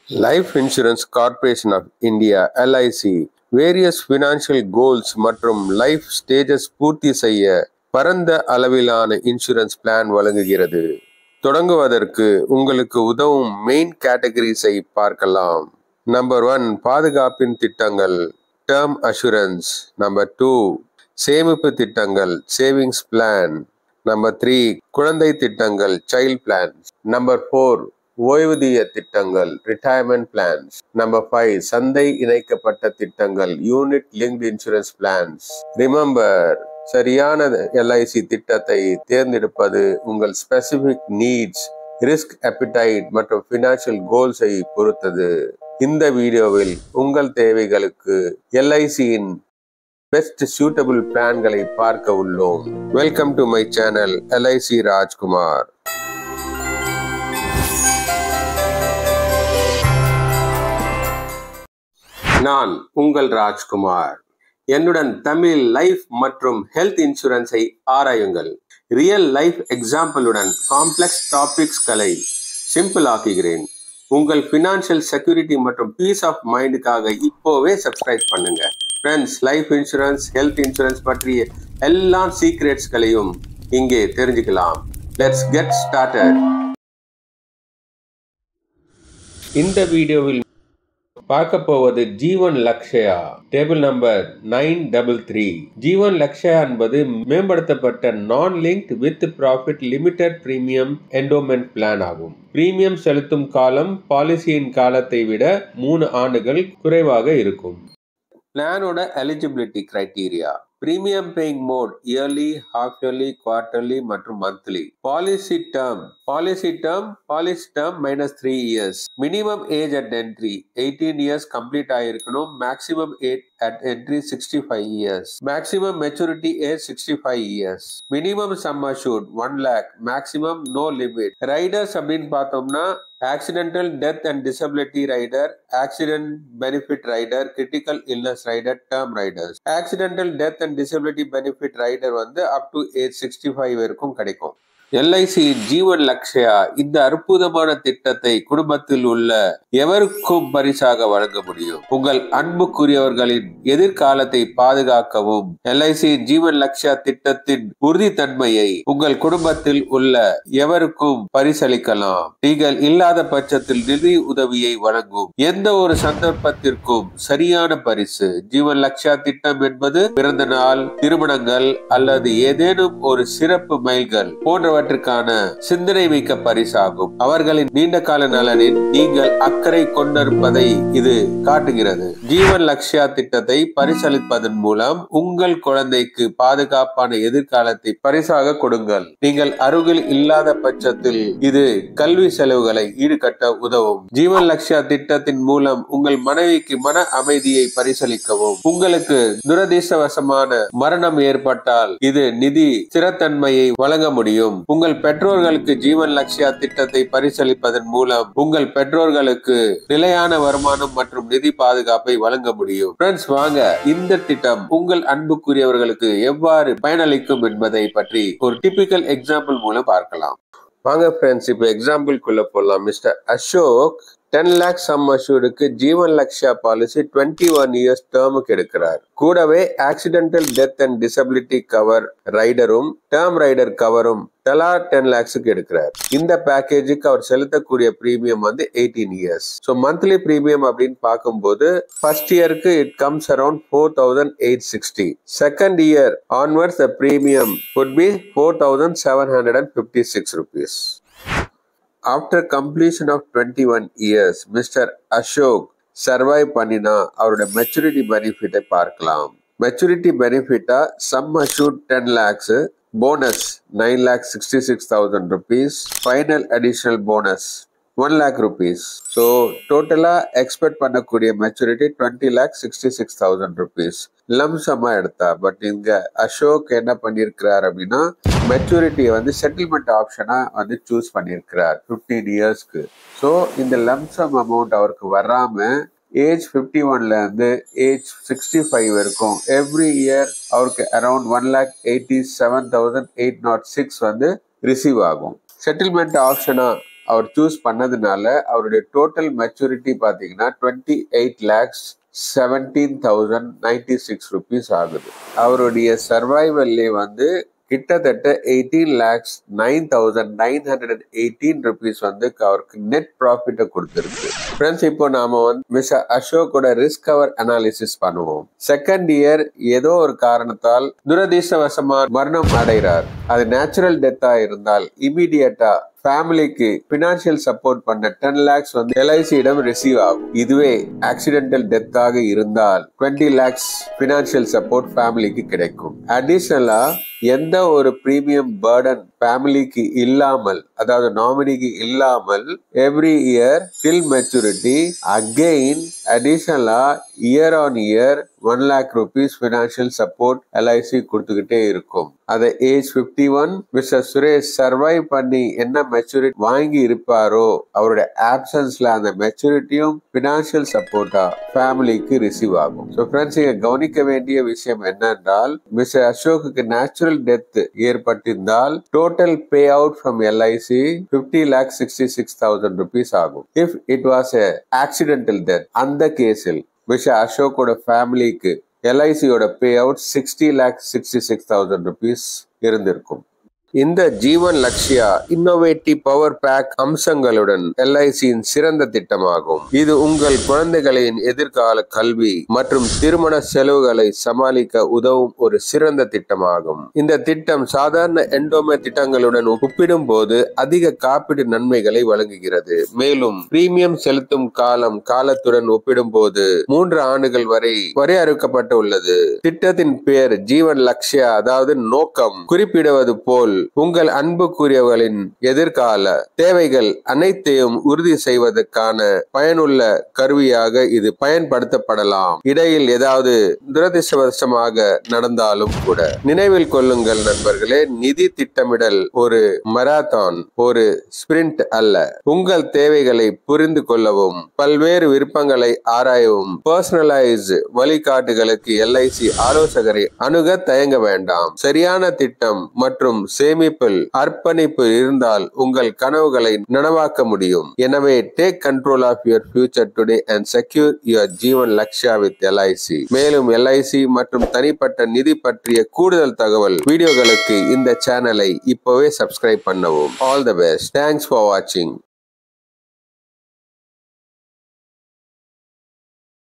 Life insurance corporation of India LIC various financial goals மற்றும் life stages பூர்த்தி செய்ய பரந்த அளவிலான இன்சூரன்ஸ் பிளான் வழங்குகிறது. தொடங்குவதற்கு உங்களுக்கு உதவும் மெயின் கேட்டகரிஸை பார்க்கலாம். நம்பர் 1 பாதுகாப்பின் திட்டங்கள் டேர்ம் அஷூரன்ஸ். நம்பர் 2 சேமிப்பு திட்டங்கள் சேவிங்ஸ் பிளான். நம்பர் 3 குழந்தை திட்டங்கள் சைல்ட் பிளான்ஸ். நம்பர் 4 ஓய்வூதிய திட்டங்கள் ரிட்டையர்மெண்ட் பிளான்ஸ். நம்பர் 5 சந்தை இணைக்கப்பட்ட திட்டங்கள் unit linked insurance plans. Remember, சரியான LIC திட்டத்தை தேர்ந்தெடுப்பது உங்கள் ஸ்பெசிபிக் நீட்ஸ், ரிஸ்க் அப்பிடைட் மற்றும் ஃபினான்ஷியல் கோல்ஸை பொறுத்தது. இந்த வீடியோவில் உங்கள் தேவைகளுக்கு LICயின் பெஸ்ட் சூட்டபிள் பிளான்களை பார்க்க உள்ளோம். Welcome to my channel LIC Rajkumar. நான் உங்கள் ராஜ்குமார். என்னுடன் தமிழ் லைஃப் மற்றும் ஹெல்த் இன்சூரன்ஸை ஆராயுங்கள். ரியல் லைஃப் எக்ஸாம்பிளுடன் காம்ப்ளெக்ஸ் டாபிக்ஸ்களை சிம்பிள் ஆக்குகிறேன். உங்கள் ஃபினான்ஷியல் செக்யூரிட்டி மற்றும் பீஸ் ஆஃப் மைண்டுக்காக இப்போவே சப்ஸ்கிரைப் பண்ணுங்க. Friends, life insurance, health insurance பற்றிய எல்லா சீக்ரெட்ஸ்களையும் இங்கே தெரிஞ்சுக்கலாம். Let's get started. இந்த வீடியோவில் பார்க்க போவது ஜீவன் லக்ஷயா டேபிள் நம்பர் 933. ஜீவன் லக்ஷயா என்பது மேம்படுத்தப்பட்ட non linked with profit limited premium endowment plan ஆகும். பிரீமியம் செலுத்தும் காலம் பாலிசியின் காலத்தை விட 3 ஆண்டுகள் குறைவாக இருக்கும். பிளானோட eligibility criteria: premium paying mode yearly, half yearly, quarterly மற்றும் monthly. Policy term -3 years. Minimum age at entry 18 years complete ஆயிருக்கணும். Maximum age at entry 65 years. Maximum maturity age 65 years. Minimum sum assured 1 lakh. Maximum no limit. Riders அப்படின்னு பார்த்தோம்னா accidental death and disability rider, accident benefit rider, critical illness rider, term Riders. Accidental death and disability benefit rider up to age 65 வரைக்கும் கிடைக்கும். LIC ஜீவன் லக்ஷயா இந்த அற்புதமான திட்டத்தை குடும்பத்தில் உள்ள எவருக்கும் பரிசாக வழங்க முடியும். உங்கள் அன்புக்குரியவர்களின் எதிர்காலத்தை பாதுகாக்கவும் LIC ஜீவன் லக்ஷயா திட்டத்தின் உறுதித்தன்மையை உங்கள் குடும்பத்தில் உள்ள எவருக்கும் பரிசளிக்கலாம். நீங்கள் இல்லாத பட்சத்தில் நிதி உதவியை வழங்கும் எந்த ஒரு சந்தர்ப்பத்திற்கும் சரியான பரிசு. ஜீவன் லக்ஷயா திட்டம் என்பது பிறந்த நாள், திருமணங்கள் அல்லது ஏதேனும் ஒரு சிறப்பு மைல்கள் போன்றவற்றை சிந்தனை மிக்க பரிசாகும். அவர்களின் நீண்ட கால நலனில் நீங்கள் அக்கறை கொண்டிருப்பதை இது காட்டுகிறது. ஜீவன் லக்ஷயா திட்டத்தை பரிசளிப்பதன் மூலம் உங்கள் குழந்தைக்கு பாதுகாப்பான எதிர்காலத்தை பரிசாக கொடுங்கள். நீங்கள் அருகில் இல்லாத பட்சத்தில் இது கல்வி செலவுகளை ஈடுகட்ட உதவும். ஜீவன் லக்ஷயா திட்டத்தின் மூலம் உங்கள் மனைவிக்கு மன அமைதியை பரிசளிக்கவும். உங்களுக்கு துரதிர்ஷ்டவசமான மரணம் ஏற்பட்டால் இது நிதி ஸ்திரத்தன்மையை வழங்க முடியும். உங்கள் பெற்றோர்களுக்கு ஜீவன் லக்ஷயா திட்டத்தை பரிசளிப்பதன் மூலம் உங்கள் பெற்றோர்களுக்கு நிலையான வருமானம் மற்றும் நிதி பாதுகாப்பை வழங்க முடியும். ஃப்ரெண்ட்ஸ், வாங்க இந்த திட்டம் உங்கள் அன்புக்குரியவர்களுக்கு எவ்வாறு பயனளிக்கும் என்பதை பற்றி ஒரு டிபிக்கல் எக்ஸாம்பிள் மூலம் பார்க்கலாம். வாங்க ஃப்ரெண்ட்ஸ், இப்போ எக்ஸாம்பிள்குள்ள போலாம். மிஸ்டர் அசோக் 10 lakh சம் அஷ்யூர்டுக்கு ஜீவன் லக்ஷயா பாலிசி 21 years டேர்முக்கு எடுக்கிறார். கூடவே accidental death and disability cover ரைடரும் டேர்ம் ரைடர் கவரும் தலா 10 lakhsக்கு எடுக்கிறார். இந்த பேக்கேஜுக்கு அவர் செலுத்தக்கூடிய premium 18 years. So monthly premium அப்படின்னு பார்க்கும்போது ஃபர்ஸ்ட் இயருக்கு it comes around 4,860. Second year onwards the premium would be 4,756 rupees. After completion of 21 years, Mr. Ashok survive பண்ணினா அவரோட மெச்சூரிட்டி பெனிஃபிட்டை பார்க்கலாம். மெச்சூரிட்டி பெனிஃபிட்டா sum assured 10 lakhs, bonus 9,66,000 rupees, final additional bonus 1 lakh rupees. So டோட்டலா expect பண்ணக்கூடிய maturity 20,66,000 rupees லம்சமா எடுத்தா. But இங்க அசோக் என்ன பண்ணிருக்கிறார் அப்படின்னா மெச்சூரிட்டியை செட்டில்மெண்ட் ஆப்ஷனா சூஸ் பண்ணிருக்கிறார் 15 yearsக்கு. ஸோ இந்த லம்சம் அமௌண்ட் அவருக்கு வராம ஏஜ் 51ல இருந்து ஏஜ் 65 வரைக்கும் எவ்ரி இயர் அவருக்கு அரௌண்ட் 1,87,806 ரிசீவ் ஆகும். செட்டில்மெண்ட் ஆப்ஷனா அவர் சூஸ் பண்ணதுனால அவருடைய டோட்டல் மெச்சூரிட்டி பாத்தீங்கன்னா 28,17,096 rupees ஆகுது. அவருடைய சர்வைவல்லே வந்து கிட்டத்தட்ட 18,09,918 rupees வந்து அவருக்கு நெட் ப்ராஃபிட்ட கொடுத்திருக்கு. ஃப்ரெண்ட்ஸ், இப்போ நாம வந்து மிஸ்டர் அசோக்கோட ரிஸ்க் கவர் அனாலிசிஸ் பண்ணுவோம். செகண்ட் இயர் ஏதோ ஒரு காரணத்தால் துரதிர்ஷ்டவசமா மரணம் அடைகிறார். அது நேச்சுரல் டெத்தா இருந்தால் இமீடியட்டா ஃபேமிலிக்கு பினான்சியல் சப்போர்ட் பண்ண 10 lakhs வந்து எல்ஐசியிடம் ரிசீவ் ஆகும். இதுவே ஆக்சிடென்டல் டெத்தாக இருந்தால் 20 lakhs பினான்சியல் சப்போர்ட் ஃபேமிலிக்கு கிடைக்கும். அடிஷனலா எந்த ஒரு பிரீமியம் பர்டன் ஃபேமிலிக்கு இல்லாமல், அதாவது நாமினிக்கு இல்லாமல் every year till maturity again அடிஷனலா year on year 1 lakh rupees financial support LIC கொடுத்துக்கிட்டே இருக்கும். அதை ஏஜ் 51 மிஸ்டர் சுரேஷ் சர்வைவ் பண்ணி என்ன மெச்சூரிட்டி வாங்கி இருப்பாரோ அவருடைய ஆப்சன்ஸ்ல அந்த மெச்சூரிட்டியும் பினான்சியல் சப்போர்ட்டா ஃபேமிலிக்கு ரிசீவ் ஆகும். ஸோ ஃப்ரெண்ட்ஸ், இங்க கவனிக்க வேண்டிய விஷயம் என்னென்றால் மிஸ்டர் அசோக்கு நேச்சுரல் டெத் ஏற்பட்டிருந்தால் total pay out from LIC 50,66,000 rupees ஆகும். If it was a accidental death, அந்த கேஸில் மிஸ்டர் அசோக்கோட ஃபேமிலிக்கு எல்ஐசியோட பே அவுட் 60,66,000 rupees இருந்திருக்கும். இந்த ஜீவன் லக்ஷ்யா இன்னோவேட்டிவ் பவர் பேக் அம்சங்களுடன் எல்ஐசியின் சிறந்த திட்டமாகும். இது உங்கள் குழந்தைகளின் எதிர்கால கல்வி மற்றும் திருமண செலவுகளை சமாளிக்க உதவும் ஒரு சிறந்த திட்டமாகும். இந்த திட்டம் சாதாரண என்டோமென்ட் திட்டங்களுடன் ஒப்பிடும் போது அதிக காப்பீடு நன்மைகளை வழங்குகிறது. மேலும் பிரீமியம் செலுத்தும் காலத்துடன் ஒப்பிடும் போது 3 ஆண்டுகள் வரை வரையறுக்கப்பட்டுள்ளது. திட்டத்தின் பெயர் ஜீவன் லக்ஷ்யா, அதாவது நோக்கம் குறிப்பிடுவது போல் உங்கள் அன்புக்குரியவர்களின் எதிர்கால தேவைகள் அனைத்தையும் உறுதி செய்வதற்கான பயனுள்ள கருவியாக இது பயன்படுத்தப்படலாம். இடையில் ஏதாவது துரதிர்ஷ்டவசமாக நடந்தாலும் கூட. நினைவில் கொள்ளுங்கள் நண்பர்களே, நிதி திட்டமிடல் ஒரு மராத்தான், ஒரு ஸ்பிரிண்ட் அல்ல. உங்கள் தேவைகளை புரிந்து கொள்ளவும் பல்வேறு விருப்பங்களை ஆராயவும் பர்சனலைஸ் வழிகாட்டுகளுக்கு எல்ஐசி ஆலோசகரை அணுக தயங்க வேண்டாம். சரியான திட்டம் மற்றும் அர்ப்பணிப்பு இருந்தால் உங்கள் கனவுகளை நனவாக்க முடியும். எனவே take control of your future today and secure your Jeevan Lakshya with LIC. மேலும் எல்ஐசி மற்றும் தனிப்பட்ட நிதி பற்றிய கூடுதல் தகவல் வீடியோகளுக்கு இந்த சேனலை இப்பவே சப்ஸ்கிரைப் பண்ணவும். All the best. Thanks for வாட்சிங்.